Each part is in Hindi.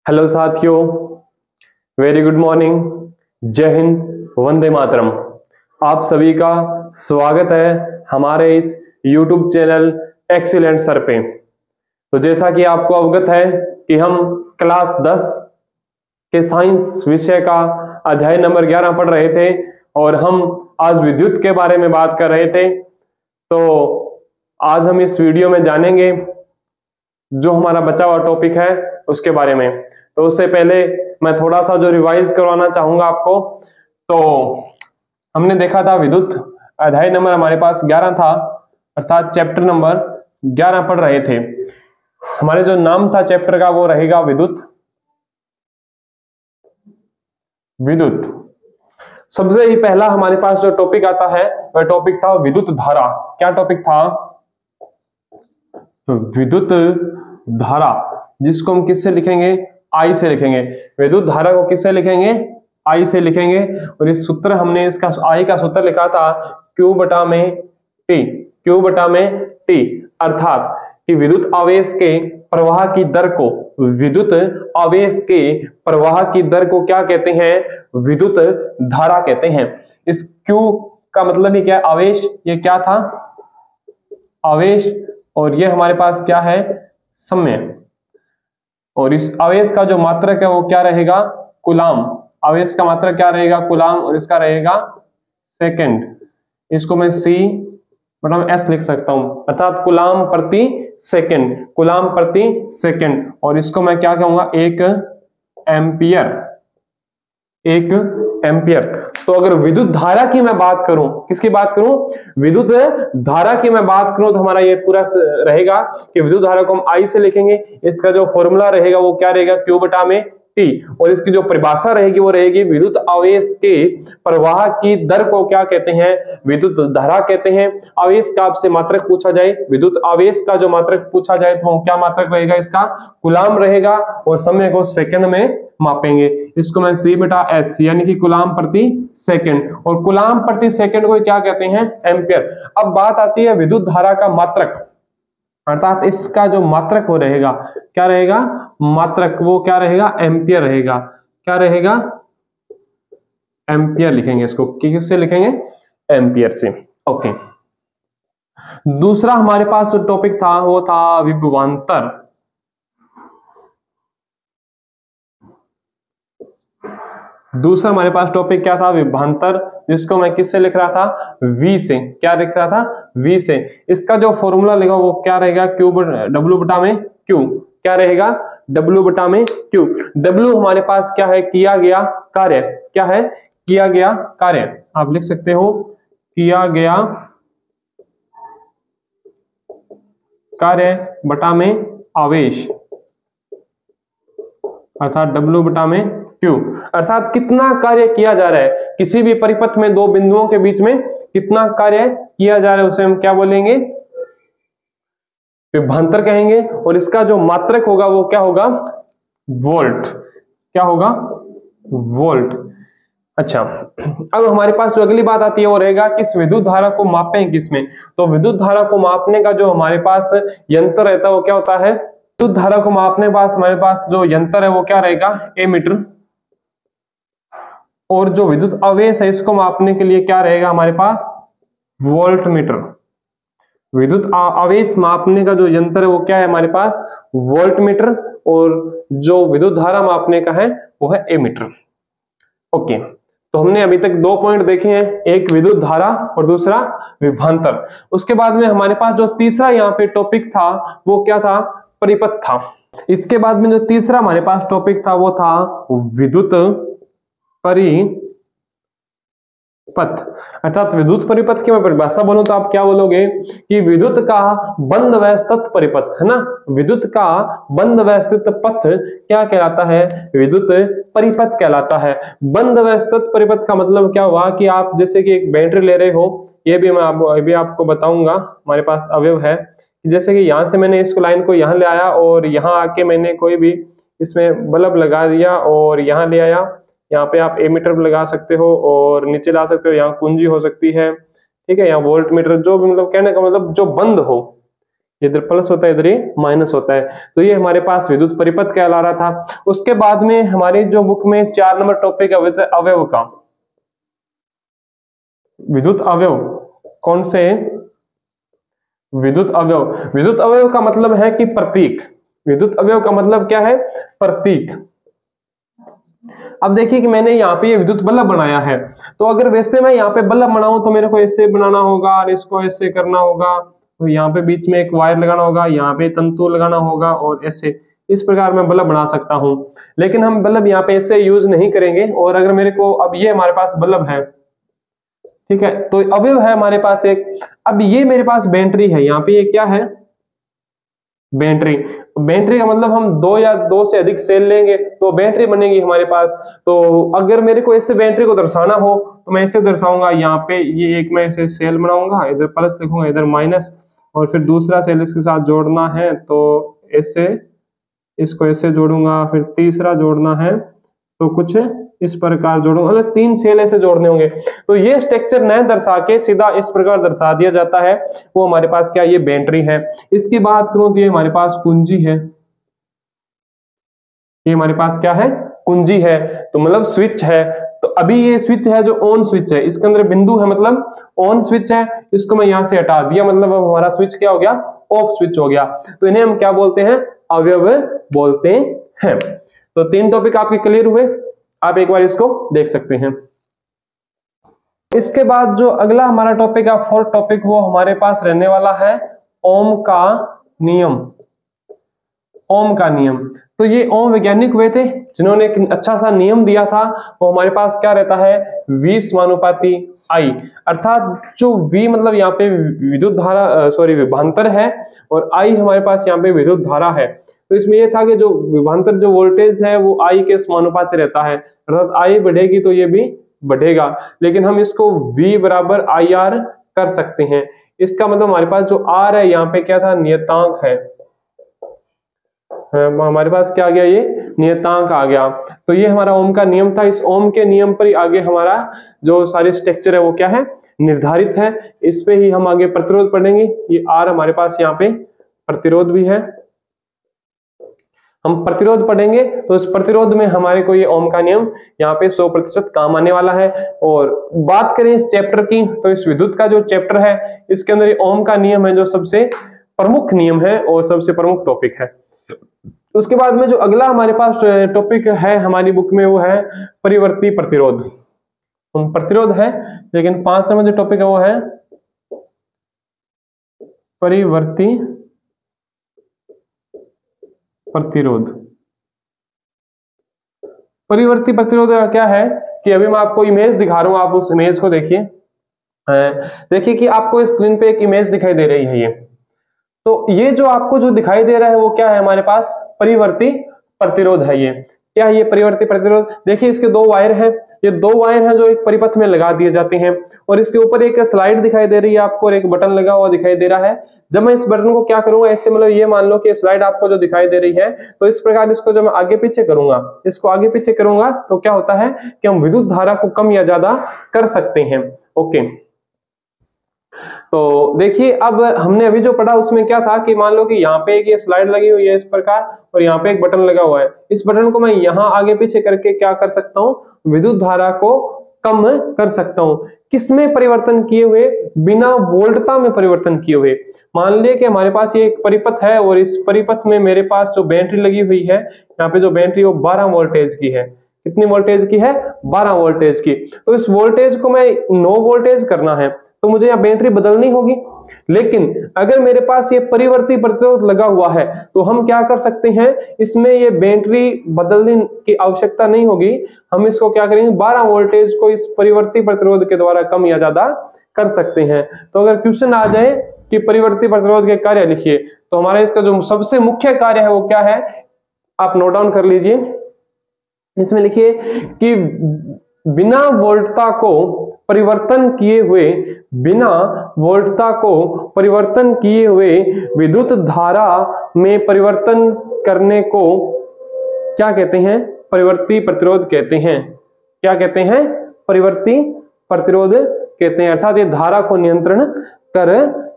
हेलो साथियों, वेरी गुड मॉर्निंग। जय हिंद, वंदे मातरम। आप सभी का स्वागत है हमारे इस YouTube चैनल एक्सीलेंट सर पे। तो जैसा कि आपको अवगत है कि हम क्लास 10 के साइंस विषय का अध्याय नंबर 11 पढ़ रहे थे और हम आज विद्युत के बारे में बात कर रहे थे। तो आज हम इस वीडियो में जानेंगे जो हमारा बचा हुआ टॉपिक है उसके बारे में। तो उससे पहले मैं थोड़ा सा जो रिवाइज करवाना चाहूंगा आपको। तो हमने देखा था विद्युत अध्याय नंबर हमारे पास 11 था, अर्थात चैप्टर नंबर 11 पढ़ रहे थे। हमारे जो नाम था चैप्टर का वो रहेगा विद्युत। सबसे ही पहला हमारे पास जो टॉपिक आता है वह टॉपिक था विद्युत धारा। क्या टॉपिक था? विद्युत धारा, जिसको हम किससे लिखेंगे? आई से लिखेंगे। विद्युत धारा को किससे लिखेंगे? आई से लिखेंगे। और इस सूत्र हमने इसका आई का सूत्र लिखा था Q बटा में T, अर्थात कि विद्युत आवेश के प्रवाह की दर को क्या कहते हैं? विद्युत धारा कहते हैं। इस Q का मतलब ही क्या है? आवेश। ये क्या था? आवेश। और ये हमारे पास क्या है? समय। और इस आवेश का जो मात्रक है वो क्या रहेगा? कूलाम। आवेश का मात्रक क्या रहेगा? कूलाम। और इसका रहेगा सेकंड। इसको मैं C मतलब S लिख सकता हूं, अर्थात कूलाम प्रति सेकंड। और इसको मैं क्या कहूंगा? 1 एम्पियर। तो अगर विद्युत धारा की मैं बात करूं, किसकी बात करूं? विद्युत धारा की मैं बात करूं तो हमारा ये पूरा रहेगा कि विद्युत धारा को हम आई से लिखेंगे। इसका जो फॉर्मूला रहेगा वो क्या रहेगा? Q बटा में T। और इसकी जो परिभाषा रहेगी वो रहेगी विद्युत आवेश के प्रवाह की दर को क्या कहते हैं? विद्युत धारा कहते हैं। आवेश का आपसे मात्रक पूछा जाए, विद्युत आवेश का जो मात्रक पूछा जाए तो क्या मात्रक रहेगा? इसका कूलाम रहेगा। और समय को सेकंड में मापेंगे। इसको मैं C बटा S यानी कि कूलाम प्रति सेकंड। और कूलाम प्रति सेकंड को क्या कहते हैं? एम्पियर। अब बात आती है विद्युत धारा का मात्रक, अर्थात इसका जो मात्रक हो रहेगा, क्या रहेगा? मात्रक वो क्या रहेगा? एम्पियर रहेगा। क्या रहेगा? एम्पियर लिखेंगे इसको। किससे लिखेंगे? एम्पियर से। ओके। दूसरा हमारे पास जो टॉपिक था वो था विभवांतर। दूसरा हमारे पास टॉपिक क्या था? विभवांतर, जिसको मैं किससे लिख रहा था? V से। क्या लिख रहा था? V से। इसका जो फॉर्मूला लिखा वो क्या रहेगा? W बटा में Q। क्या रहेगा? W बटा में Q। W हमारे पास क्या है? किया गया कार्य। क्या है? किया गया कार्य। आप लिख सकते हो किया गया कार्य बटा में आवेश, अर्थात W बटा में Q। अर्थात कितना कार्य किया जा रहा है किसी भी परिपथ में दो बिंदुओं के बीच में, कितना कार्य किया जा रहा है उसे हम क्या बोलेंगे? विभवांतर कहेंगे। और इसका जो मात्रक होगा वो क्या होगा? वोल्ट। क्या होगा? वोल्ट। अच्छा, अब हमारे पास जो अगली बात आती है वो रहेगा किस विद्युत धारा को मापें किसमें। तो विद्युत धारा को मापने का जो हमारे पास यंत्र रहता है वो क्या होता है? विद्युत धारा को मापने पास हमारे पास जो यंत्र है वो क्या रहेगा? एमीटर। और जो विद्युत आवेश है इसको मापने के लिए क्या रहेगा हमारे पास? वोल्टमीटर। विद्युत आवेश मापने का जो यंत्र है वो क्या है हमारे पास? वोल्टमीटर। और जो विद्युत धारा मापने का है वो है एमीटर। ओके। तो हमने अभी तक 2 पॉइंट देखे हैं, एक विद्युत धारा और दूसरा विभवांतर। उसके बाद में हमारे पास जो तीसरा यहाँ पे टॉपिक था वो क्या था? परिपथ था। इसके बाद में जो तीसरा हमारे पास टॉपिक था वो था विद्युत परिपथ, अर्थात विद्युत परिपथ की मैं परिभाषा बोलूं तो आप क्या बोलोगे कि विद्युत का बंद व्यस्तित परिपथ, है ना? विद्युत का बंद व्यस्तित पथ क्या कहलाता है? विद्युत परिपथ कहलाता है। बंद व्यस्तित परिपथ का मतलब क्या हुआ कि आप जैसे कि एक बैटरी ले रहे हो, ये भी मैं आपको बताऊंगा। हमारे पास अवयव है, जैसे कि यहाँ से मैंने इस लाइन को यहाँ ले आया और यहाँ आके मैंने कोई भी इसमें बल्ब लगा दिया और यहाँ ले आया। यहाँ पे आप एमीटर लगा सकते हो और नीचे ला सकते हो, यहाँ कुंजी हो सकती है, ठीक है, यहाँ वोल्ट मीटर, जो भी मतलब कहने का मतलब जो बंद हो, इधर प्लस होता है, इधर ये माइनस होता है। तो ये हमारे पास विद्युत परिपथ कहला रहा था। उसके बाद में हमारी जो बुक में 4 नंबर टॉपिक है अवयव का, विद्युत अवयव। कौन से? विद्युत अवयव। विद्युत अवयव का मतलब है कि प्रतीक। विद्युत अवयव का मतलब क्या है? प्रतीक। अब देखिए कि मैंने यहाँ पे ये विद्युत बल्ब बनाया है, तो अगर वैसे मैं यहाँ पे बल्ब बनाऊं तो मेरे को ऐसे बनाना होगा और इसको ऐसे करना होगा, तो यहाँ पे बीच में एक वायर लगाना होगा, यहाँ पे तंतु लगाना होगा और ऐसे इस प्रकार मैं बल्ब बना सकता हूं। लेकिन हम बल्ब यहाँ पे ऐसे यूज नहीं करेंगे। और अगर मेरे को अब ये हमारे पास बल्ब है, ठीक है, तो अवयव है हमारे पास एक। अब ये मेरे पास बैटरी है, यहाँ पे ये क्या है? बैटरी। बैटरी का मतलब हम 2 या 2 से अधिक सेल लेंगे तो बैटरी बनेगी हमारे पास। तो अगर मेरे को ऐसे बैटरी को दर्शाना हो तो मैं ऐसे दर्शाऊंगा, यहाँ पे ये एक मैं ऐसे सेल बनाऊंगा, इधर प्लस लिखूंगा, इधर माइनस, और फिर दूसरा सेल इसके साथ जोड़ना है तो ऐसे इसको ऐसे जोड़ूंगा, फिर तीसरा जोड़ना है तो कुछ इस प्रकार जोड़ूंगा, मतलब 3 सेल ऐसे जोड़ने होंगे। तो ये स्ट्रक्चर न दर्शा के सीधा इस प्रकार दर्शा दिया जाता है, वो हमारे पास क्या? ये बैटरी है। इसकी बात करूं तो ये हमारे पास कुंजी है। ये हमारे पास क्या है? कुंजी है, तो मतलब स्विच है। तो अभी ये स्विच है जो ऑन स्विच है, इसके अंदर बिंदु है मतलब ऑन स्विच है, इसको मैं यहां से हटा दिया, मतलब अब हमारा स्विच क्या हो गया? ऑफ स्विच हो गया। तो इन्हें हम क्या बोलते हैं? अवयव बोलते हैं। तो 3 टॉपिक आपके क्लियर हुए, आप एक बार इसको देख सकते हैं। इसके बाद जो अगला हमारा टॉपिक है, 4th टॉपिक, वो हमारे पास रहने वाला है ओम का नियम। ओम का नियम। तो ये ओम वैज्ञानिक हुए थे जिन्होंने एक अच्छा सा नियम दिया था। वो हमारे पास क्या रहता है? V समानुपाती I, अर्थात जो V मतलब यहाँ पे विद्युत धारा, सॉरी विभवांतर है, और I हमारे पास यहाँ पे विद्युत धारा है। तो इसमें यह था कि जो विभवांतर जो वोल्टेज है वो I के समानुपाती रहता है, अर्थात I बढ़ेगी तो ये भी बढ़ेगा। लेकिन हम इसको V बराबर IR कर सकते हैं। इसका मतलब हमारे पास जो R है यहाँ पे क्या था? नियतांक है। हमारे पास क्या आ गया? ये नियतांक आ गया। तो ये हमारा ओम का नियम था। इस ओम के नियम पर ही आगे हमारा जो सारे स्ट्रक्चर है वो क्या है? निर्धारित है। इस पे ही हम आगे प्रतिरोध पढ़ेंगे। ये R हमारे पास यहाँ पे प्रतिरोध भी है, हम प्रतिरोध पढ़ेंगे। तो इस प्रतिरोध में हमारे को ये ओम का नियम यहाँ पे 100% काम आने वाला है। और बात करें इस चैप्टर की, तो इस विद्युत का जो चैप्टर है इसके अंदर ये ओम का नियम है जो सबसे प्रमुख नियम है और सबसे प्रमुख टॉपिक है। उसके बाद में जो अगला हमारे पास टॉपिक है हमारी बुक में वो है परिवर्ती प्रतिरोध। प्रतिरोध है, लेकिन 5 नंबर जो टॉपिक है वो है परिवर्ती प्रतिरोध। परिवर्ती प्रतिरोध क्या है कि अभी मैं आपको इमेज दिखा रहा हूं, आप उस इमेज को देखिए। देखिए कि आपको स्क्रीन पे एक इमेज दिखाई दे रही है ये। तो ये जो आपको जो दिखाई दे रहा है वो क्या है? हमारे पास परिवर्ती प्रतिरोध है। ये क्या है? ये परिवर्ती प्रतिरोध। देखिए इसके 2 वायर हैं, ये 2 वायर हैं जो एक परिपथ में लगा दिए जाते हैं, और इसके ऊपर एक स्लाइड दिखाई दे रही है आपको और एक बटन लगा हुआ दिखाई दे रहा है। जब मैं इस बटन को क्या करूंगा, ऐसे मतलब ये मान लो कि स्लाइड आपको जो दिखाई दे रही है, तो इस प्रकार इसको जब मैं आगे पीछे करूंगा, इसको आगे पीछे करूंगा तो क्या होता है कि हम विद्युत धारा को कम या ज्यादा कर सकते हैं। ओके, तो देखिए अब हमने अभी जो पढ़ा उसमें क्या था कि मान लो कि यहाँ पे एक ये स्लाइड लगी हुई है इस प्रकार, और यहाँ पे एक बटन लगा हुआ है। इस बटन को मैं यहाँ आगे पीछे करके क्या कर सकता हूँ? विद्युत धारा को कम कर सकता हूँ। किसमें परिवर्तन किए हुए? बिना वोल्टता में परिवर्तन किए हुए। मान लिया कि हमारे पास ये एक परिपथ है और इस परिपथ में मेरे पास जो बैटरी लगी हुई है, यहाँ पे जो बैटरी वो 12 वोल्टेज की है। कितनी वोल्टेज की है? 12 वोल्टेज की। तो इस वोल्टेज को मैं 9 वोल्टेज करना है तो मुझे यहाँ बैटरी बदलनी होगी। लेकिन अगर मेरे पास ये परिवर्ती प्रतिरोध लगा हुआ है तो हम क्या कर सकते हैं, इसमें ये बैटरी बदलने की आवश्यकता नहीं होगी। हम इसको क्या करेंगे, 12 वोल्टेज को इस परिवर्ती प्रतिरोध के द्वारा कम या ज्यादा कर सकते हैं। तो अगर क्वेश्चन आ जाए कि परिवर्ती प्रतिरोध के कार्य लिखिए, तो हमारा इसका जो सबसे मुख्य कार्य है वो क्या है, आप नोट डाउन कर लीजिए। इसमें लिखिए कि बिना वोल्टता को परिवर्तन किए हुए, बिना वोल्टता को परिवर्तन किए हुए विद्युत धारा में परिवर्तन करने को क्या कहते हैं? परिवर्ती प्रतिरोध कहते हैं। क्या कहते हैं? परिवर्ती प्रतिरोध कहते हैं, अर्थात ये धारा को नियंत्रण कर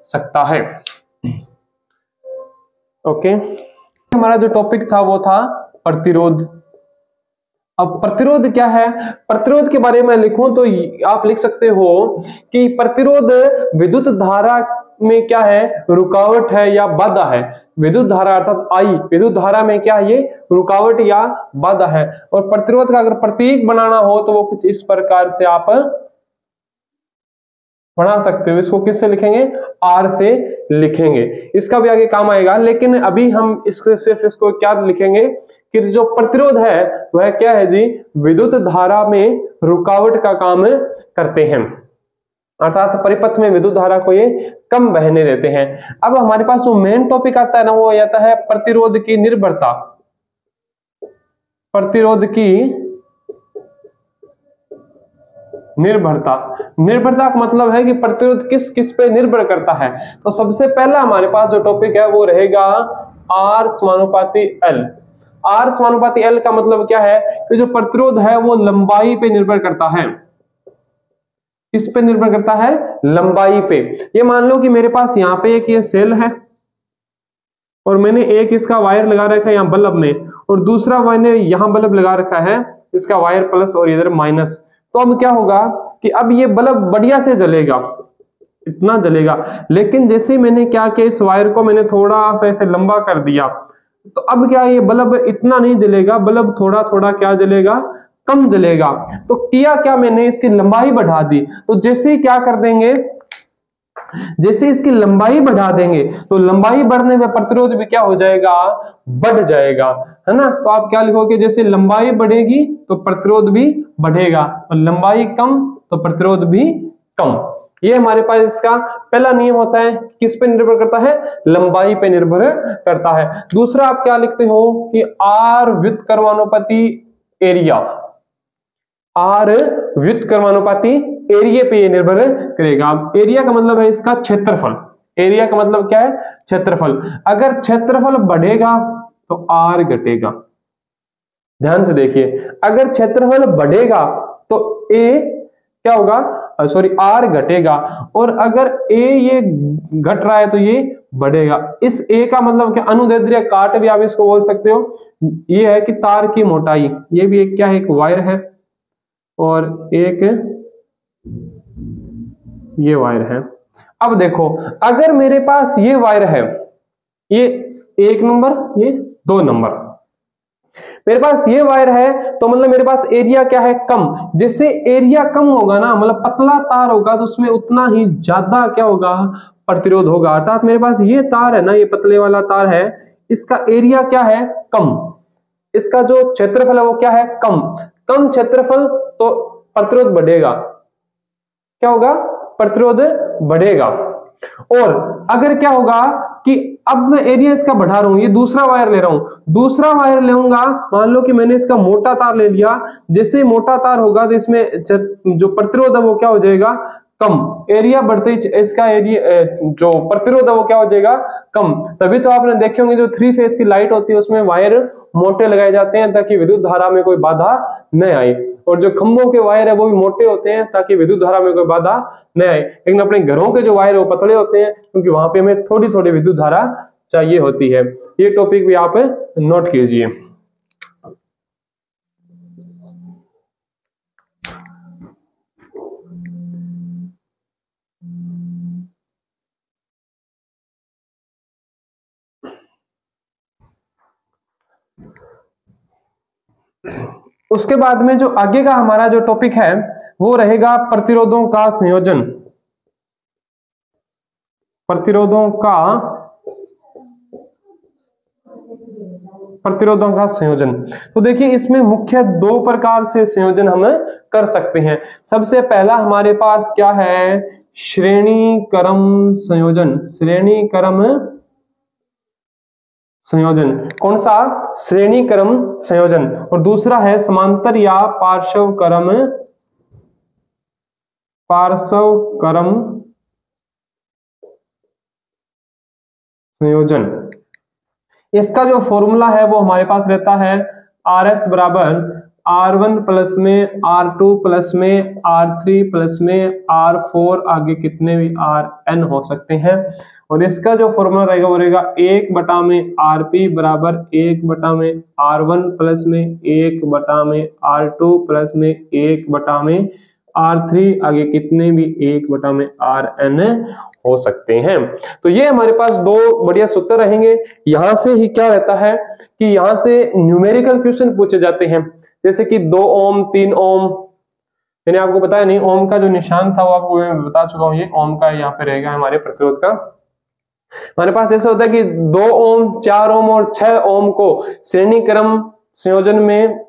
सकता है। ओके, हमारा जो टॉपिक था वो था प्रतिरोध। अब प्रतिरोध क्या है? प्रतिरोध के बारे में लिखूं तो आप लिख सकते हो कि प्रतिरोध विद्युत धारा में क्या है? रुकावट है या बाधा है। विद्युत धारा अर्थात आई, विद्युत धारा में क्या है? ये रुकावट या बाधा है। और प्रतिरोध का अगर प्रतीक बनाना हो तो वो कुछ इस प्रकार से आप बना सकते हो। इसको किससे लिखेंगे? आर से लिखेंगे। इसका भी आगे काम आएगा, लेकिन अभी हम इसको सिर्फ इसको क्या लिखेंगे कि जो प्रतिरोध है वह क्या है जी? विद्युत धारा में रुकावट का काम करते हैं, अर्थात परिपथ में विद्युत धारा को ये कम बहने देते हैं। अब हमारे पास जो मेन टॉपिक आता है ना, वो आता है प्रतिरोध की निर्भरता। प्रतिरोध की निर्भरता। निर्भरता का मतलब है कि प्रतिरोध किस किस पे निर्भर करता है। तो सबसे पहला हमारे पास जो टॉपिक है वो रहेगा आर समानुपाती एल। आर समानुपाती एल का मतलब क्या है कि जो प्रतिरोध है वो लंबाई पे निर्भर करता है। किस पे निर्भर करता है? लंबाई पे। ये मान लो कि मेरे पास यहाँ पे एक ये सेल है और मैंने एक इसका वायर लगा रखा है यहाँ बल्ब में, और दूसरा मैंने यहाँ बल्ब लगा रखा है इसका वायर प्लस और इधर माइनस। तो अब क्या होगा कि अब ये बल्ब बढ़िया से जलेगा, इतना जलेगा, लेकिन जैसे मैंने क्या किया, इस वायर को मैंने थोड़ा सा ऐसे लंबा कर दिया, तो अब क्या ये बल्ब इतना नहीं जलेगा, बल्ब थोड़ा थोड़ा क्या जलेगा? कम जलेगा। तो किया क्या मैंने? इसकी लंबाई बढ़ा दी। तो जैसे ही क्या कर देंगे, जैसे इसकी लंबाई बढ़ा देंगे तो लंबाई बढ़ने में प्रतिरोध भी क्या हो जाएगा? बढ़ जाएगा, है ना। तो आप क्या लिखोगे? जैसे लंबाई बढ़ेगी तो प्रतिरोध भी बढ़ेगा, और लंबाई कम तो प्रतिरोध भी कम। ये हमारे पास इसका पहला नियम होता है। किस पे निर्भर करता है? लंबाई पे निर्भर करता है। दूसरा आप क्या लिखते हो कि आर व्युत्क्रमानुपाती एरिया। आर व्युत्क्रमानुपाती एरिया पे ये निर्भर करेगा। एरिया का मतलब है इसका क्षेत्रफल। एरिया का मतलब क्या है? क्षेत्रफल। अगर क्षेत्रफल बढ़ेगा तो आर घटेगा। ध्यान से देखिए, अगर क्षेत्रफल बढ़ेगा तो ए क्या होगा? सॉरी, आर घटेगा, और अगर ए ये घट रहा है तो ये बढ़ेगा। इस ए का मतलब क्या? अनुदैर्ध्य काट भी आप इसको बोल सकते हो। ये है कि तार की मोटाई, ये भी एक क्या है? एक वायर है, और एक ये वायर है। अब देखो, अगर मेरे पास ये वायर है, ये 1 नंबर, ये 2 नंबर, मेरे पास ये वायर है, तो मतलब मेरे पास एरिया क्या है? कम। जैसे एरिया कम होगा ना, मतलब पतला तार होगा तो उसमें उतना ही ज्यादा क्या होगा? प्रतिरोध होगा। अर्थात मेरे पास ये तार है ना, ये पतले वाला तार है, इसका एरिया क्या है? कम। इसका जो क्षेत्रफल है वो क्या है? कम। कम क्षेत्रफल तो प्रतिरोध बढ़ेगा। क्या होगा? प्रतिरोध बढ़ेगा। और अगर क्या होगा कि अब मैं एरिया इसका बढ़ा रहा हूं, ये दूसरा वायर ले रहा हूं, दूसरा वायर लेऊंगा, मान लो कि मैंने इसका मोटा तार ले लिया, जैसे मोटा तार होगा तो इसमें जो प्रतिरोध है वो क्या हो जाएगा? कम। एरिया बढ़ते ही इसका एरिया जो प्रतिरोध है वो क्या हो जाएगा? कम। तभी तो आपने देखे होंगे जो 3 फेज की लाइट होती है उसमें वायर मोटे लगाए जाते हैं ताकि विद्युत धारा में कोई बाधा न आए, और जो खंभों के वायर है वो भी मोटे होते हैं ताकि विद्युत धारा में कोई बाधा न आए। लेकिन अपने घरों के जो वायर है वो पतले होते हैं क्योंकि वहां पे हमें थोड़ी थोड़ी विद्युत धारा चाहिए होती है। ये टॉपिक भी आप नोट कीजिए। उसके बाद में जो आगे का हमारा जो टॉपिक है वो रहेगा प्रतिरोधों का संयोजन। प्रतिरोधों का संयोजन। तो देखिए, इसमें मुख्य 2 प्रकार से संयोजन हम कर सकते हैं। सबसे पहला हमारे पास क्या है? श्रेणी क्रम संयोजन। श्रेणी क्रम संयोजन। कौन सा? श्रेणी क्रम संयोजन। और दूसरा है समांतर या पार्श्व क्रम संयोजन। इसका जो फॉर्मूला है वो हमारे पास रहता है RS बराबर R1 प्लस में R2 प्लस में R3 प्लस में R4 आगे कितने भी Rn हो सकते हैं। और इसका जो फॉर्मूला रहेगा वो रहेगा 1 बटा में Rp बराबर 1 बटा में R1 प्लस में 1 बटा में R2 प्लस में 1 बटा में R3 आगे कितने भी 1 बटा में Rn हो सकते हैं। तो ये हमारे पास दो बढ़िया सूत्र रहेंगे। यहां से ही क्या रहता है कि यहां से न्यूमेरिकल क्वेश्चन पूछे जाते हैं, जैसे कि 2 ओम 3 ओम। मैंने आपको बताया नहीं, ओम का जो निशान था वो आपको मैं बता चुका हूं, ये ओम का यहाँ पे रहेगा हमारे प्रतिरोध का। हमारे पास ऐसा होता है कि 2 ओम 4 ओम और 6 ओम को श्रेणी क्रम संयोजन में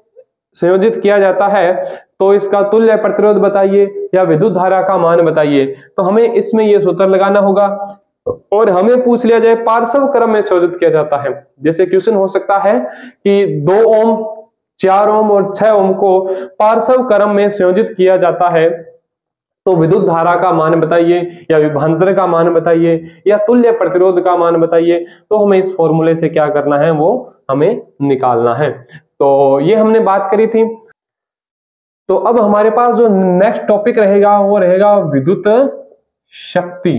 संयोजित किया जाता है, तो इसका तुल्य प्रतिरोध बताइए या विद्युत धारा का मान बताइए। तो हमें इसमें ये सूत्र लगाना होगा। और हमें पूछ लिया जाए पार्श्व क्रम में संयोजित किया जाता है, जैसे क्वेश्चन हो सकता है कि 2 ओम 4 ओम और 6 ओम को पार्श्व क्रम में संयोजित किया जाता है, तो विद्युत धारा का मान बताइए या विभवांतर का मान बताइए या तुल्य प्रतिरोध का मान बताइए। तो हमें इस फॉर्मूले से क्या करना है, वो हमें निकालना है। तो ये हमने बात करी थी। तो अब हमारे पास जो नेक्स्ट टॉपिक रहेगा वो रहेगा विद्युत शक्ति।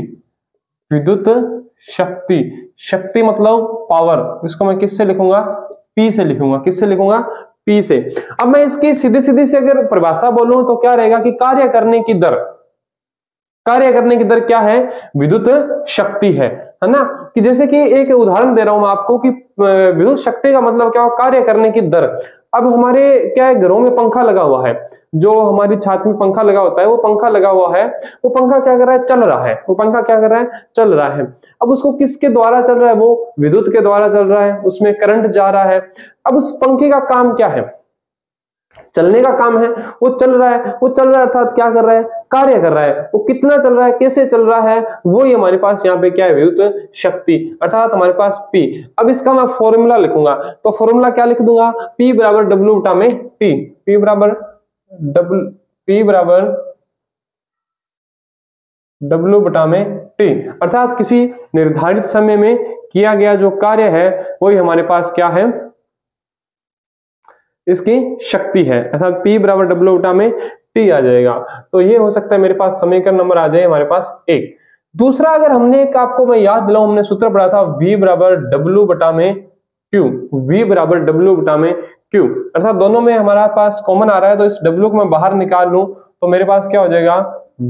विद्युत शक्ति, शक्ति मतलब पावर। इसको मैं किससे लिखूंगा, P से लिखूंगा। किससे लिखूंगा, P से। अब मैं इसकी सीधी सीधी से अगर परिभाषा बोलूं तो क्या रहेगा कि कार्य करने की दर। कार्य करने की दर क्या है, विद्युत शक्ति है ना। कि जैसे कि एक उदाहरण दे रहा हूं मैं आपको कि विद्युत शक्ति का मतलब क्या हो, कार्य करने की दर। अब हमारे क्या है, घरों में पंखा लगा हुआ है, जो हमारी छत में पंखा लगा होता है, वो पंखा लगा हुआ है, वो पंखा क्या कर रहा है, चल रहा है। वो पंखा क्या कर रहा है, चल रहा है। अब उसको किसके द्वारा चल रहा है, वो विद्युत के द्वारा चल रहा है, उसमें करंट जा रहा है। अब उस पंखे का काम क्या है, चलने का काम है। वो चल रहा है, वो चल रहा है अर्थात क्या कर रहा है, कार्य कर रहा है। वो कितना चल रहा है, कैसे चल रहा है, वो ही हमारे पास यहाँ पे क्या है, विद्युत शक्ति अर्थात हमारे पास P। अब इसका मैं फॉर्मूला लिखूंगा, तो फॉर्मूला क्या लिख दूंगा, P बराबर W बटा में T। P बराबर W बटा में T, अर्थात किसी निर्धारित समय में किया गया जो कार्य है वही हमारे पास क्या है, इसकी शक्ति है। अर्थात P बराबर W बटा में T आ जाएगा। तो ये हो सकता है मेरे पास समीकरण नंबर आ जाए हमारे पास 1। दूसरा, अगर हमने एक आपको मैं याद दिलाऊं, हमने सूत्र पढ़ा था V बराबर W बटा में Q। V बराबर W बटा में Q, अर्थात दोनों में हमारा पास कॉमन आ रहा है, तो इस W को मैं बाहर निकाल लूं तो मेरे पास क्या हो जाएगा,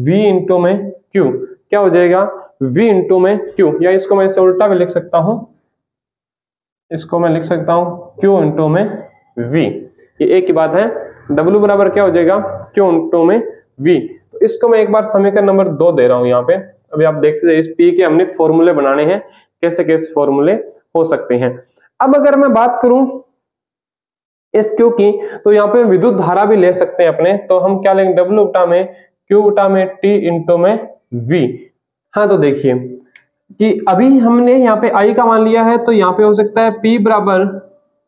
V इंटू में Q। क्या हो जाएगा, V इंटू में Q। या इसको मैं इसे उल्टा भी लिख सकता हूं, इसको मैं लिख सकता हूं Q इंटू में V। ये एक ही बात है। W बराबर क्या हो जाएगा, Q इंटू में V। तो इसको मैं एक बार समीकरण नंबर 2 दे रहा हूं यहाँ पे। अभी आप देखते हैं इस P के हमने फॉर्मूले बनाने हैं, कैसे कैसे फॉर्मूले हो सकते हैं। अब अगर मैं बात करूं इस Q की, तो यहाँ पे विद्युत धारा भी ले सकते हैं अपने। तो हम क्या लेंगे, W बटा में Q बटा में T इंटू में V। हाँ, तो देखिए कि अभी हमने यहाँ पे I का मान लिया है, तो यहाँ पे हो सकता है P बराबर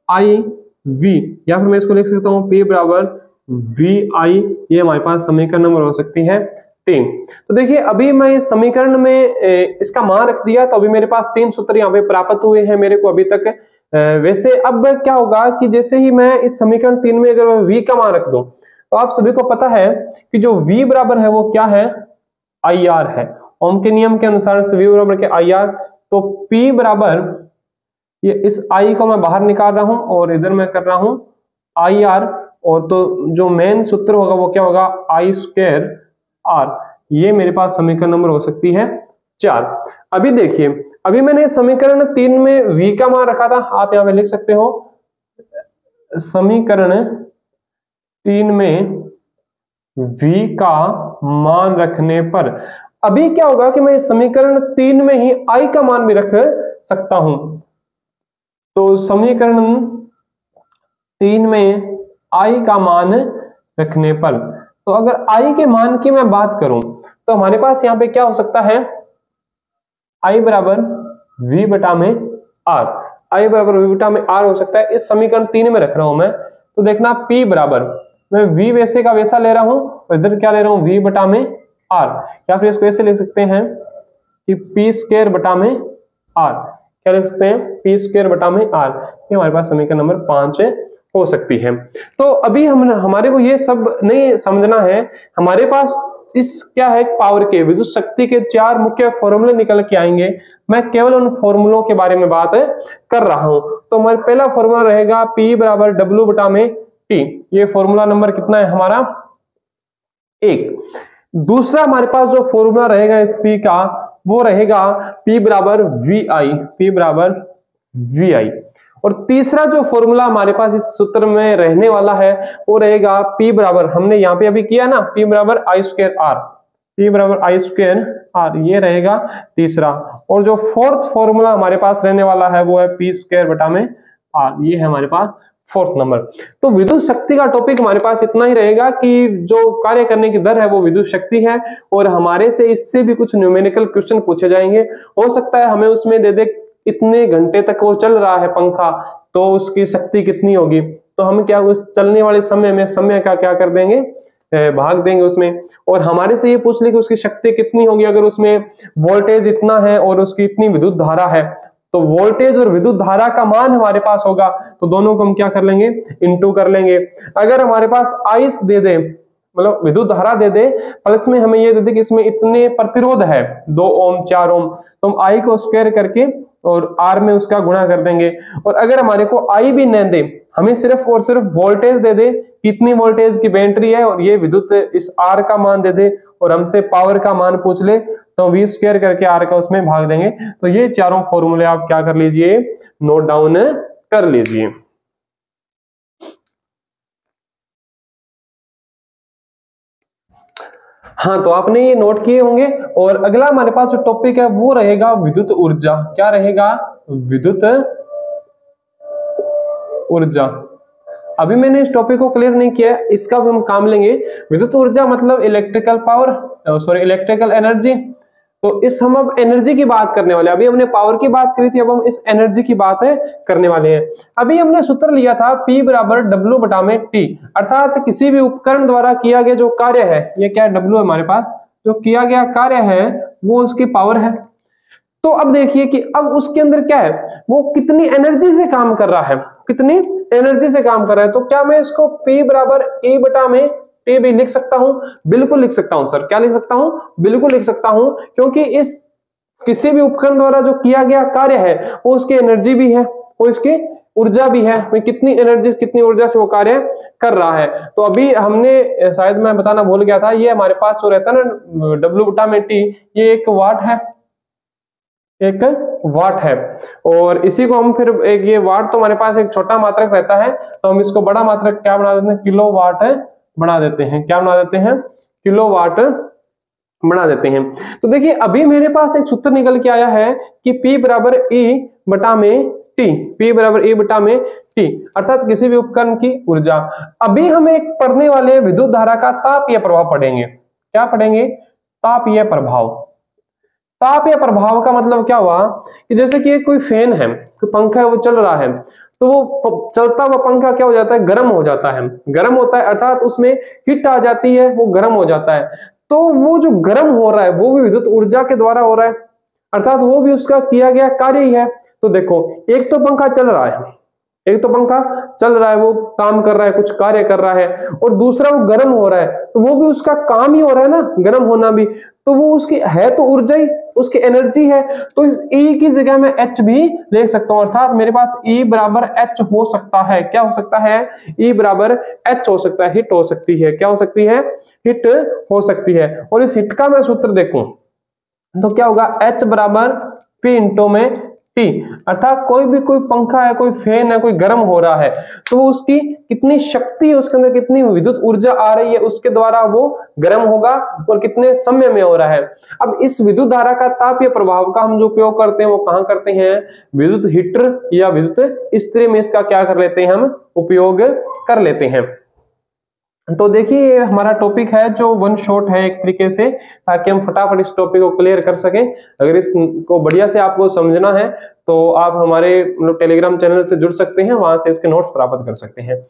I V, या फिर मैं इसको लिख सकता हूँ P बराबर VI। ये हमारे पास समीकरण नंबर हो सकती है 3। तो देखिए अभी मैं इस समीकरण में इसका मान रख दिया, तो अभी मेरे पास 3 सूत्र यहाँ पे प्राप्त हुए हैं मेरे को अभी तक। वैसे अब क्या होगा कि जैसे ही मैं इस समीकरण 3 में अगर V का मान रख दूं, तो आप सभी को पता है कि जो V बराबर है वो क्या है, IR है। ओम के नियम के अनुसार से V बराबर क्या, IR। तो P बराबर, ये इस I को मैं बाहर निकाल रहा हूं और इधर मैं कर रहा हूं IR, और तो जो मेन सूत्र होगा वो क्या होगा, I स्क्वायर R। ये मेरे पास समीकरण नंबर हो सकती है 4। अभी देखिए, अभी मैंने समीकरण 3 में V का मान रखा था, आप यहाँ पे लिख सकते हो समीकरण 3 में V का मान रखने पर अभी क्या होगा कि मैं समीकरण 3 में ही I का मान भी रख सकता हूं। तो समीकरण 3 में I का मान रखने पर, तो अगर I के मान की मैं बात करूं तो हमारे पास यहाँ पे क्या हो सकता है, I बराबर V बटा में R। I बराबर V बटा में R हो सकता है, इस समीकरण 3 में रख रहा हूं मैं। तो देखना P बराबर, मैं V वैसे का वैसा ले रहा हूं और इधर क्या ले रहा हूं, V बटा में R। या फिर इसको ऐसे लिख सकते हैं कि P स्क्वायर बटा में R। क्या लिख सकते हैं, P स्क्वायर बटा में R। ये हमारे पास समीकरण नंबर 5 हो सकती है। तो अभी हमारे को ये सब नहीं समझना है, हमारे पास इस क्या है पावर के, विद्युत शक्ति के 4 मुख्य फॉर्मूले निकल के आएंगे। मैं केवल उन फॉर्मूलों के बारे में बात कर रहा हूं। तो हमारा पहला फॉर्मूला रहेगा P बराबर W बटा में T। ये फॉर्मूला नंबर कितना है हमारा 1। दूसरा हमारे पास जो फॉर्मूला रहेगा इस P का वो रहेगा P बराबर VI, P बराबर VI। और तीसरा जो फॉर्मूला हमारे पास इस सूत्र में रहने वाला है वो रहेगा P बराबर, हमने यहाँ पे अभी किया ना, P बराबर I स्क्वायर R, P बराबर I स्क्वायर R, ये रहेगा तीसरा। और जो फोर्थ फॉर्मूला हमारे पास रहने वाला है वो है P स्क्वायर बटा में R, ये है हमारे पास फोर्थ नंबर। तो विद्युत शक्ति का टॉपिक हमारे पास इतना ही रहेगा कि जो कार्य करने की दर है वो विद्युत शक्ति है, और हमारे से इससे भी कुछ न्यूमेरिकल क्वेश्चन पूछे जाएंगे। हो सकता है हमें उसमें दे दे इतने घंटे तक वो चल रहा है पंखा, तो उसकी शक्ति कितनी होगी, तो हम क्या उस चलने वाले समय में समय का क्या कर देंगे, भाग देंगे उसमें। और हमारे से ये पूछ ले कि उसकी शक्ति कितनी होगी, अगर उसमें वोल्टेज इतना है और उसकी इतनी विद्युत धारा है, तो वोल्टेज और विद्युत धारा का मान हमारे पास होगा, तो दोनों को हम क्या कर लेंगे, इंटू कर लेंगे। अगर हमारे पास आई दे दे, मतलब विद्युत धारा दे दे, प्लस में हमें ये दे दे कि इसमें इतने प्रतिरोध है 2 ओम 4 ओम, तो हम आई को स्क्वायर करके और आर में उसका गुणा कर देंगे। और अगर हमारे को आई भी न दे, हमें सिर्फ और सिर्फ वोल्टेज दे दे, कितनी वोल्टेज की बैटरी है और ये विद्युत इस आर का मान दे दे, और हमसे पावर का मान पूछ ले, तो वी स्क्वायर करके आर का उसमें भाग देंगे। तो ये चारों फॉर्मूले आप क्या कर लीजिए, नोट डाउन कर लीजिए। हाँ, तो आपने ये नोट किए होंगे। और अगला हमारे पास जो टॉपिक है वो रहेगा विद्युत ऊर्जा। क्या रहेगा, विद्युत ऊर्जा। अभी मैंने इस टॉपिक को क्लियर नहीं किया, इसका भी हम काम लेंगे। विद्युत ऊर्जा मतलब electrical power, sorry electrical energy. तो इस हम अब एनर्जी की बात करने वाले हैं। अभी हमने पावर की बात करी थी, अब हम इस एनर्जी की बात करने वाले हैं। अभी हमने सूत्र लिया था P बराबर W बटा में T, अर्थात किसी भी उपकरण द्वारा किया गया जो कार्य है, ये क्या है W हमारे पास, जो किया गया कार्य है वो उसकी पावर है। तो अब देखिए कि अब उसके अंदर क्या है, वो कितनी एनर्जी से काम कर रहा है, कितनी एनर्जी से काम कर रहा है। तो क्या मैं इसको P बराबर E बटा में T भी लिख सकता हूं? बिल्कुल लिख सकता हूं सर। क्या लिख सकता हूं? बिल्कुल लिख सकता हूं, क्योंकि इस किसी भी उपकरण द्वारा जो किया गया कार्य है वो उसकी एनर्जी भी है, वो इसकी ऊर्जा भी है। कितनी एनर्जी, कितनी ऊर्जा से वो कार्य कर रहा है। तो अभी हमने शायद मैं बताना भूल गया था, ये हमारे पास जो रहता है ना W बटा में T, ये 1 वाट है, 1 वाट है। और इसी को हम फिर एक, ये वाट तो हमारे पास एक छोटा मात्रक रहता है, तो हम इसको बड़ा मात्रक क्या बना देते हैं, किलो वाट बना देते हैं। क्या बना देते हैं, किलो वाट बना देते हैं। तो देखिए अभी मेरे पास एक सूत्र निकल के आया है कि P बराबर E बटा में T, P बराबर E बटा में T, अर्थात किसी भी उपकरण की ऊर्जा। अभी हम एक पढ़ने वाले विद्युत धारा का तापीय प्रभाव पढ़ेंगे। क्या पढ़ेंगे, तापीय प्रभाव। तापीय प्रभाव का मतलब क्या हुआ कि जैसे कि कोई फैन है, कोई पंखा है, वो चल रहा है, तो वो चलता हुआ पंखा क्या हो जाता है, गर्म हो जाता है। गर्म होता है अर्थात उसमें हीट आ जाती है, वो गर्म हो जाता है। तो वो जो गर्म हो रहा है वो भी विद्युत ऊर्जा के द्वारा हो रहा है, अर्थात वो भी उसका किया गया कार्य ही है। तो देखो, एक तो पंखा चल रहा है, एक तो पंखा चल रहा है, वो काम कर रहा है, कुछ कार्य कर रहा है, और दूसरा वो गर्म हो रहा है, तो वो भी उसका काम ही हो रहा है ना, गर्म होना भी। तो वो उसकी है तो ऊर्जा ही, उसकी एनर्जी है। तो इस E की जगह में H भी ले सकता हूं, अर्थात मेरे पास E बराबर H हो सकता है। क्या हो सकता है, E बराबर H हो सकता है, हिट हो सकती है। क्या हो सकती है, हिट हो सकती है। और इस हिट का मैं सूत्र देखूं तो क्या होगा, H बराबर P इंटू में T, अर्थात कोई पंखा है, कोई फैन है, कोई गर्म हो रहा है, तो वो उसकी कितनी शक्ति है, उसके अंदर कितनी विद्युत ऊर्जा आ रही है, उसके द्वारा वो गर्म होगा, और कितने समय में हो रहा है। अब इस विद्युत धारा का तापीय प्रभाव का हम जो उपयोग करते हैं वो कहां करते हैं, विद्युत हीटर या विद्युत इस्त्री में इसका क्या कर लेते हैं, हम उपयोग कर लेते हैं। तो देखिए हमारा टॉपिक है जो वन शॉट है एक तरीके से, ताकि हम फटाफट इस टॉपिक को क्लियर कर सकें। अगर इसको बढ़िया से आपको समझना है तो आप हमारे टेलीग्राम चैनल से जुड़ सकते हैं, वहां से इसके नोट्स प्राप्त कर सकते हैं।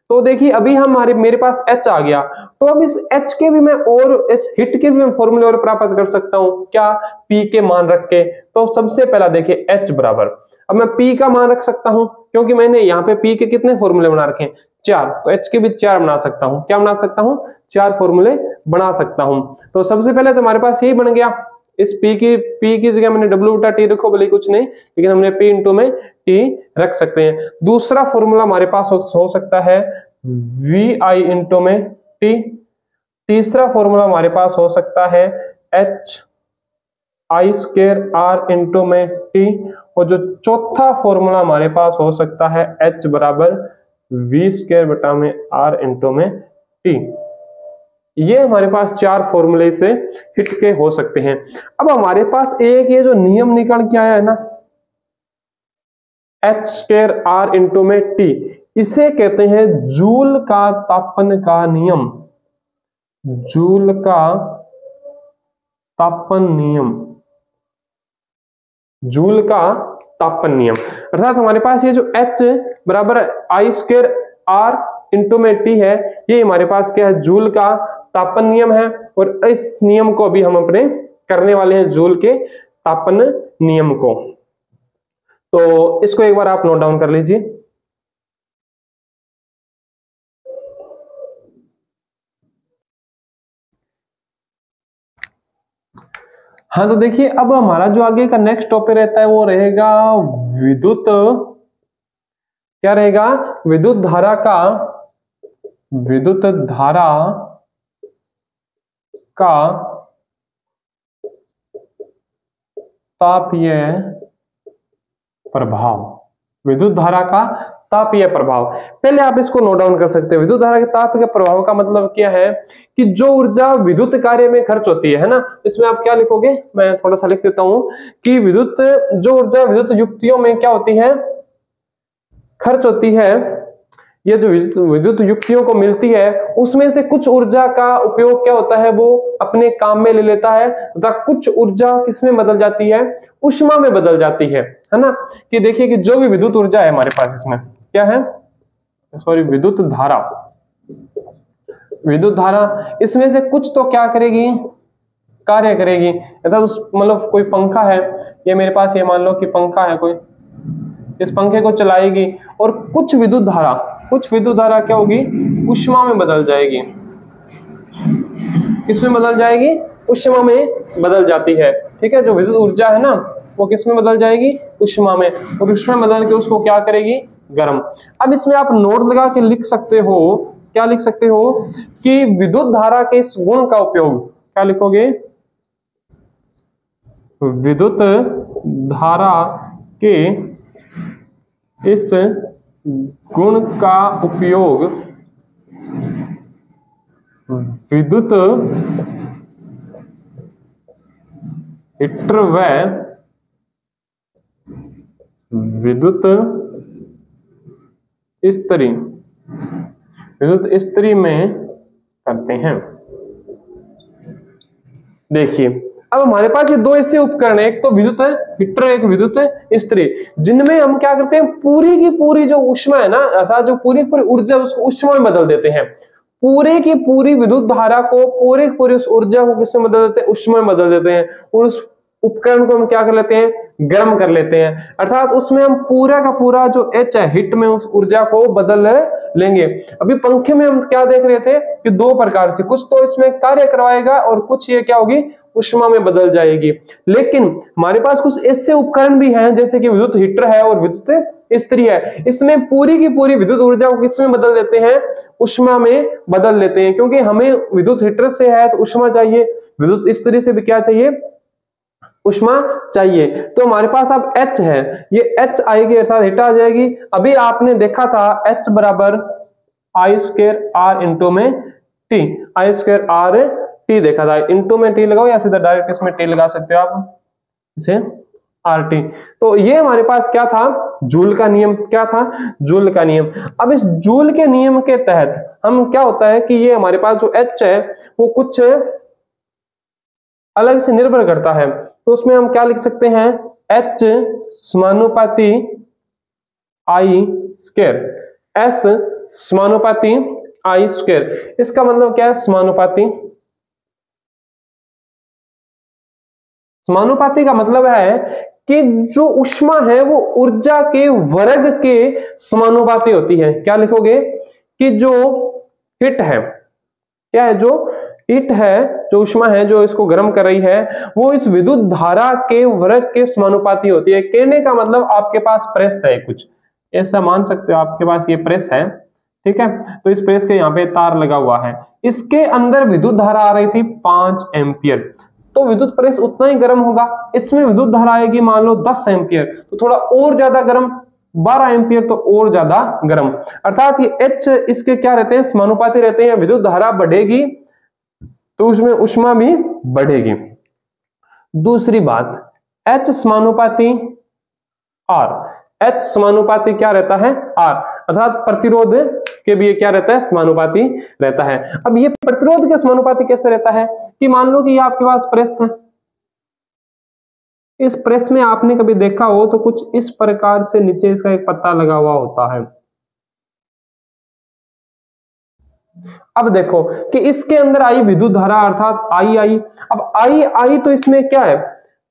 तो देखिए अभी हमारे मेरे पास H आ गया, तो अब इस H के भी मैं और इस हिट के भी मैं फॉर्मूले और प्राप्त कर सकता हूं। क्या, P के मान रख के। तो सबसे पहला देखिए H बराबर, अब मैं P का मान रख सकता हूं क्योंकि मैंने यहाँ पे P के कितने फॉर्मूले बना रखे हैं, 4, तो H के भी 4 बना सकता हूं। क्या बना सकता हूं, 4 फॉर्मूले बना सकता हूं। तो सबसे पहले तो हमारे पास यही बन गया, इस P की जगह मैंने W बटा T रखो भले कुछ नहीं, लेकिन हमने P इंटू में T रख सकते हैं। दूसरा फॉर्मूला हमारे पास हो सकता है VI इंटू में T। तीसरा फॉर्मूला हमारे पास हो सकता है H I square R into में T। और जो चौथा फॉर्मूला हमारे पास हो सकता है H बराबर V स्क्वायर बटा में R इंटू में T। ये हमारे पास 4 फॉर्मूले से हिट के हो सकते हैं। अब हमारे पास एक ये जो नियम निकल के आया है ना, H स्क्वायर R इंटू में T, इसे कहते हैं जूल का तापन का नियम। जूल का तापन नियम, जूल का तापन नियम। अर्थात हमारे पास ये जो H बराबर I स्क्वायर R इंटू में T है, ये हमारे पास क्या है, जूल का तापन नियम है। और इस नियम को भी हम अपने करने वाले हैं, जूल के तापन नियम को। तो इसको एक बार आप नोट डाउन कर लीजिए। हाँ, तो देखिए अब हमारा जो आगे का नेक्स्ट टॉपिक रहता है वो रहेगा विद्युत, क्या रहेगा, विद्युत धारा का, विद्युत धारा का तापीय प्रभाव। विद्युत धारा का तापीय प्रभाव, पहले आप इसको नोट डाउन कर सकते हो। विद्युत धारा के तापीय प्रभाव का मतलब क्या है कि जो ऊर्जा विद्युत कार्य में खर्च होती है ना, इसमें आप क्या लिखोगे, मैं थोड़ा सा लिख देता हूं कि विद्युत, जो ऊर्जा विद्युत युक्तियों में क्या होती है, खर्च होती है, ये जो विद्युत युक्तियों को मिलती है, उसमें से कुछ ऊर्जा का उपयोग क्या होता है, वो अपने काम में ले लेता है, तथा कुछ ऊर्जा किसमें बदल जाती है, ऊष्मा में बदल जाती है ना। कि देखिए कि जो भी विद्युत ऊर्जा है हमारे पास, इसमें क्या है, सॉरी, विद्युत धारा, विद्युत धारा इसमें से कुछ तो क्या करेगी, कार्य करेगी। अर्थात उस, मतलब कोई पंखा है, ये मेरे पास, ये मान लो कि पंखा है कोई, इस पंखे को चलाएगी और कुछ विद्युत धारा क्या होगी, ऊष्मा में बदल जाएगी। किसमें बदल जाएगी, ऊष्मा में बदल जाती है। ठीक है, जो विद्युत ऊर्जा है ना, वो किसमें बदल जाएगी, ऊष्मा में, और ऊष्मा में बदल के उसको क्या करेगी, गर्म। अब इसमें आप नोट लगा के लिख सकते हो, क्या लिख सकते हो कि विद्युत धारा के इस गुण का उपयोग, क्या लिखोगे, विद्युत धारा के इस गुण का उपयोग विद्युत हीटर व विद्युत इस्त्री में करते हैं। देखिए अब हमारे पास ये दो ऐसे उपकरण है, एक तो विद्युत हीटर, एक विद्युत इस्त्री, जिनमें हम क्या करते हैं, पूरी की पूरी जो ऊष्मा है ना, अर्थात जो पूरी की पूरी ऊर्जा, उसको ऊष्मा में बदल देते हैं। पूरे की पूरी विद्युत धारा को, पूरी की पूरी उस ऊर्जा को किसमें बदल देते हैं, ऊष्मा में बदल देते हैं। और उस उपकरण को हम क्या कर लेते हैं, गर्म कर लेते हैं। अर्थात उसमें हम पूरा का पूरा जो एच है, हिट में उस ऊर्जा को बदल लेंगे। अभी पंखे में हम क्या देख रहे थे कि दो प्रकार से, कुछ तो इसमें कार्य करवाएगा और कुछ ये क्या होगी, ऊष्मा में बदल जाएगी। लेकिन हमारे पास कुछ ऐसे उपकरण भी हैं, जैसे कि विद्युत हीटर है और विद्युत इस्त्री है, इसमें पूरी की पूरी विद्युत ऊर्जा को किसमें बदल देते हैं, ऊष्मा में बदल लेते हैं। क्योंकि हमें विद्युत हीटर से है तो ऊष्मा चाहिए, विद्युत इस्त्री से भी क्या चाहिए, ऊष्मा चाहिए। तो हमारे पास अब H है, ये H आएगी अर्थात हीट आ जाएगी। अभी आपने देखा था H बराबर आई स्क्वायर आर इंटू में टी, आई स्क्वायर आर टी देखा था, इंटू में टी लगाओ या सीधा डायरेक्ट इसमें टी लगा सकते हो आप, इसे आर टी। तो ये हमारे पास क्या था, जूल का नियम, क्या था, जूल का नियम। अब इस जूल के नियम के तहत हम क्या होता है कि ये हमारे पास जो H है वो कुछ अलग से निर्भर करता है। तो उसमें हम क्या लिख सकते हैं, H समानुपाती आई स्क्वायर, S समानुपाती आई स्क्वायर। इसका मतलब क्या है, समानुपाती, समानुपाती का मतलब है कि जो ऊष्मा है वो ऊर्जा के वर्ग के समानुपाती होती है। क्या लिखोगे कि जो हीट है, क्या है, जो हीट है, जो ऊष्मा है जो इसको गर्म कर रही है, वो इस विद्युत धारा के वर्ग के समानुपाती होती है। कहने का मतलब आपके पास प्रेस है, कुछ ऐसा मान सकते हो, आपके पास ये प्रेस है, ठीक है, तो इस प्रेस के यहाँ पे तार लगा हुआ है, इसके अंदर विद्युत धारा आ रही थी 5 एम्पियर, तो विद्युत प्रेस उतना ही गर्म होगा। इसमें विद्युत धारा आएगी मान लो 10 एम्पियर, तो थोड़ा और ज्यादा गर्म, 12 एम्पियर तो और ज्यादा गर्म। अर्थात ये H इसके क्या रहते हैं, समानुपाती रहते हैं। विद्युत धारा बढ़ेगी तो उसमें ऊष्मा भी बढ़ेगी। दूसरी बात, H समानुपाती R, H समानुपाती क्या रहता है, R, अर्थात प्रतिरोध के भी क्या रहता है, समानुपाती रहता है। अब ये प्रतिरोध के समानुपाती कैसे रहता है कि मान लो कि ये आपके पास प्रेस है, इस प्रेस में आपने कभी देखा हो तो कुछ इस प्रकार से नीचे इसका एक पत्ता लगा हुआ होता है। अब देखो कि इसके अंदर आई विद्युत धारा अर्थात आई, अब आई तो इसमें क्या है,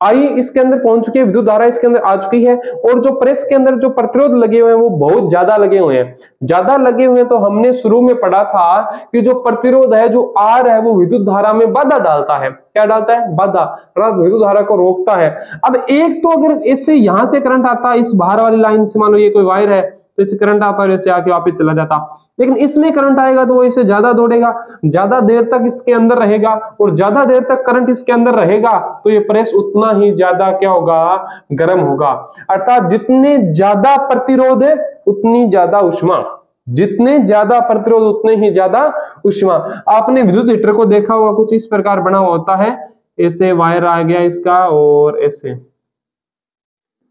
आई इसके अंदर पहुंच चुकी है, विद्युत धारा इसके अंदर आ चुकी है, और जो प्रेस के अंदर जो प्रतिरोध लगे हुए हैं वो बहुत ज्यादा लगे हुए हैं, ज्यादा लगे हुए हैं। तो हमने शुरू में पढ़ा था कि जो प्रतिरोध है, जो आर है, वो विद्युत धारा में बाधा डालता है। क्या डालता है, बाधा, विद्युत धारा को रोकता है। अब एक तो अगर इससे यहां से करंट आता है, इस बाहर वाली लाइन से, मान लो ये कोई वायर है, तो इससे करंट आता है, जैसे आके वापस चला जाता, लेकिन इसमें करंट आएगा तो वो इसे ज्यादा दौड़ेगा, ज्यादा देर तक इसके अंदर रहेगा, और ज्यादा देर तक करंट इसके अंदर रहेगा तो ये प्रेस उतना ही ज्यादा क्या होगा, गर्म होगा। अर्थात जितने ज्यादा प्रतिरोध है उतनी ज्यादा ऊष्मा, जितने ज्यादा प्रतिरोध उतने ही ज्यादा ऊष्मा। आपने विद्युत हीटर को देखा होगा, कुछ इस प्रकार बना हुआ होता है, ऐसे वायर आ गया इसका, और ऐसे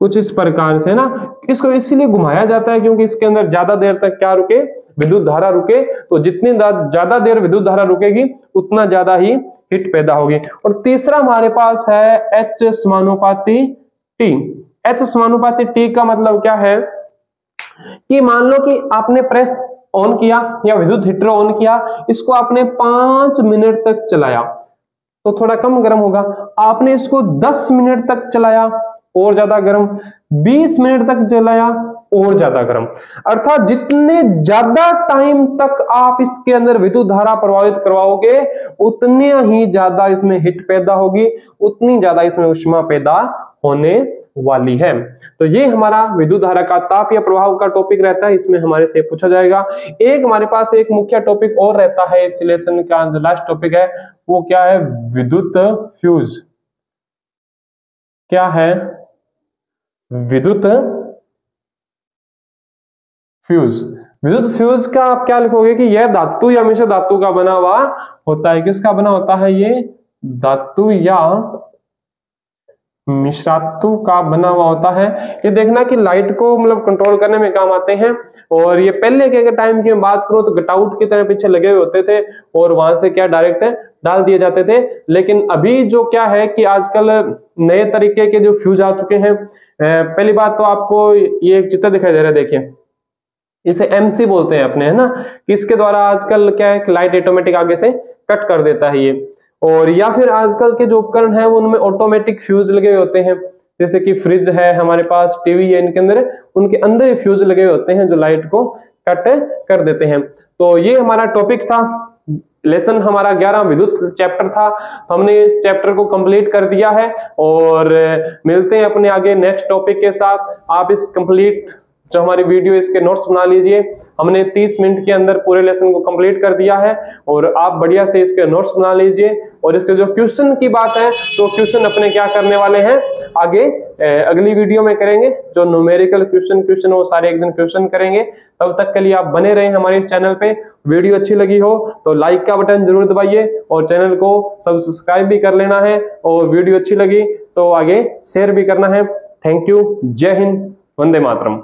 कुछ इस प्रकार से ना, इसको इसीलिए घुमाया जाता है क्योंकि इसके अंदर ज्यादा देर तक क्या रुके, विद्युत धारा रुके। तो जितनी ज्यादा देर विद्युत धारा रुकेगी उतना ज्यादा ही हीट पैदा होगी। और तीसरा हमारे पास है H समानुपाती T। H समानुपाती T का मतलब क्या है कि मान लो कि आपने प्रेस ऑन किया या विद्युत हीटर ऑन किया, इसको आपने 5 मिनट तक चलाया तो थोड़ा कम गर्म होगा, आपने इसको 10 मिनट तक चलाया और ज्यादा गर्म, 20 मिनट तक चलाया और ज्यादा गर्म। अर्थात जितने ज्यादा टाइम तक आप इसके अंदर विद्युत धारा प्रवाहित करवाओगे उतने ही ज्यादा इसमें हीट पैदा होगी, उतनी ज्यादा इसमें ऊष्मा पैदा होने वाली है। तो ये हमारा विद्युत धारा का ताप या प्रभाव का टॉपिक रहता है, इसमें हमारे से पूछा जाएगा। एक हमारे पास एक मुख्य टॉपिक और रहता है इस लेसन का, जो लास्ट टॉपिक है वो क्या है, विद्युत फ्यूज। क्या है, विद्युत फ्यूज। विद्युत फ्यूज का आप क्या लिखोगे कि यह धातु या मिश्र धातु का बना हुआ होता है। किसका बना होता है, ये धातु या मिश्रातु का बना हुआ होता है। ये देखना कि लाइट को मतलब कंट्रोल करने में काम आते हैं। और ये पहले के टाइम की बात करूं तो गटाउट की तरह पीछे लगे हुए होते थे और वहां से क्या डायरेक्ट डाल दिए जाते थे। लेकिन अभी जो क्या है कि आजकल नए तरीके के जो फ्यूज आ चुके हैं। पहली बात तो आपको ये एक चित्र दिखाई दे रहा है, देखिए इसे MC बोलते हैं अपने, है ना। इसके द्वारा आजकल क्या है, लाइट ऑटोमेटिक आगे से कट कर देता है ये। और या फिर आजकल के जो उपकरण है उनमें ऑटोमेटिक फ्यूज लगे हुए होते हैं, जैसे कि फ्रिज है हमारे पास, टीवी है, इनके अंदर उनके अंदर ही फ्यूज लगे हुए होते हैं जो लाइट को कट कर देते हैं। तो ये हमारा टॉपिक था, लेसन हमारा 11 विद्युत चैप्टर था। तो हमने इस चैप्टर को कंप्लीट कर दिया है और मिलते हैं अपने आगे नेक्स्ट टॉपिक के साथ। आप इस कंप्लीट जो हमारी वीडियो इसके नोट्स बना लीजिए। हमने 30 मिनट के अंदर पूरे लेसन को कंप्लीट कर दिया है और आप बढ़िया से इसके नोट्स बना लीजिए। और इसके जो क्वेश्चन की बात है तो क्वेश्चन अपने क्या करने वाले हैं आगे अगली वीडियो में करेंगे। जो न्यूमेरिकल क्वेश्चन वो सारे एक दिन क्वेश्चन करेंगे। तब तक के लिए आप बने रहें हमारे इस चैनल पे। वीडियो अच्छी लगी हो तो लाइक का बटन जरूर दबाइए और चैनल को सब्सक्राइब भी कर लेना है। और वीडियो अच्छी लगी तो आगे शेयर भी करना है। Thank you. जय हिंद। वंदे मातरम।